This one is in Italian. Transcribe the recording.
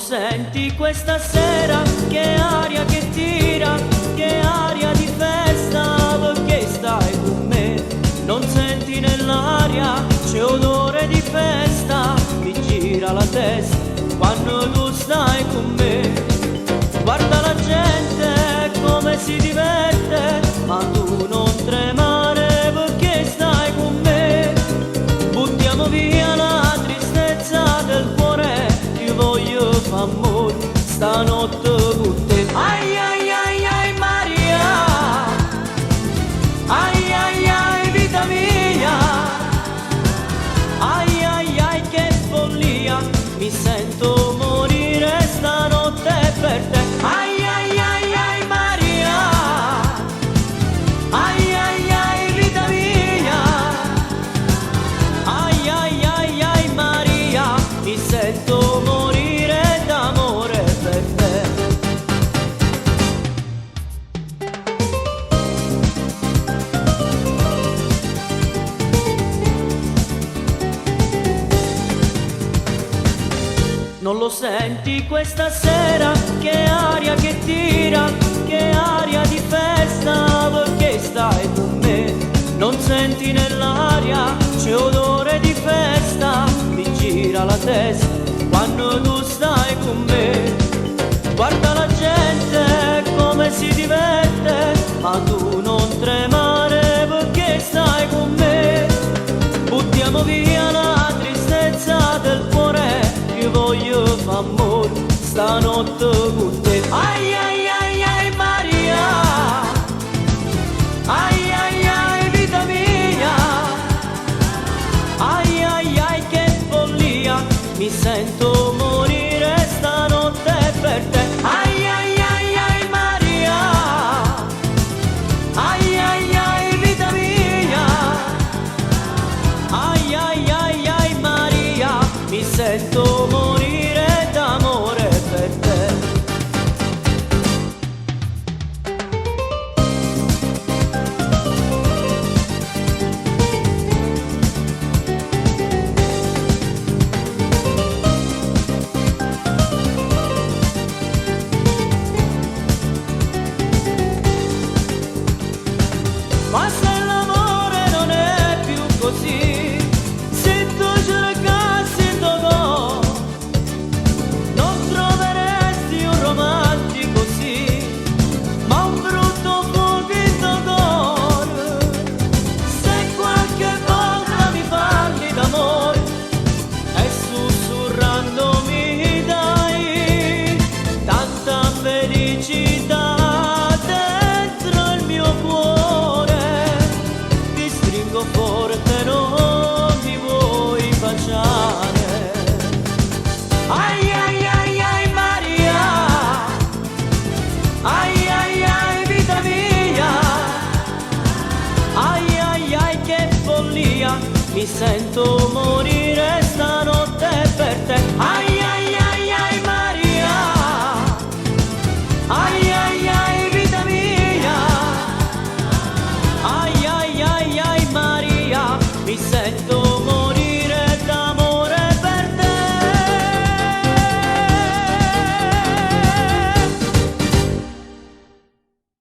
senti questa sera che aria che tira, che aria di festa, perché stai con me? Non senti nell'aria, c'è odore di festa, ti gira la testa quando tu stai con me. Guarda la gente come si diverte, ma tu non tremare perché stai con me. Buttiamo via la tristezza del cuore, io voglio far amore stanotte con te. Ai ai ai ai Maria, ai ai ai vita mia, ai ai ai che follia, mi sento morire stanotte per te. Ai ai ai ai Maria, ai ai ai vita mia, ai ai ai ai Maria, mi sento morire d'amore per te. Non lo senti questa sera che aria che tira, che aria di festa, perché stai con me? Non senti nell'aria, c'è odore di festa, mi gira la testa quando tu stai con me. Guarda la gente come si diverte, ma tu non tremare perché stai con me. Buttiamo via la tristezza del cuore, io voglio far amore stanotte con te. Ai ai ai ai Maria, ai ai ai vita mia, ai ai ai che follia, mi sento morire stanotte per te. Ai ai ai ai Maria, ai ai ai vita mia, ai ai ai ai Maria, mi sento morire d'amore per te. Ma se l'amore non è più così, se tu cercassi dopo, non troveresti un romantico sì, ma un brutto fulmito d'oro. Se qualche volta mi parli d'amore e sussurrando mi dai tanta felicità dentro il mio cuore, ti stringo forte, non mi vuoi baciare. Ai ai ai ai Maria, ai ai ai vita mia, ai ai ai che follia, mi sento morire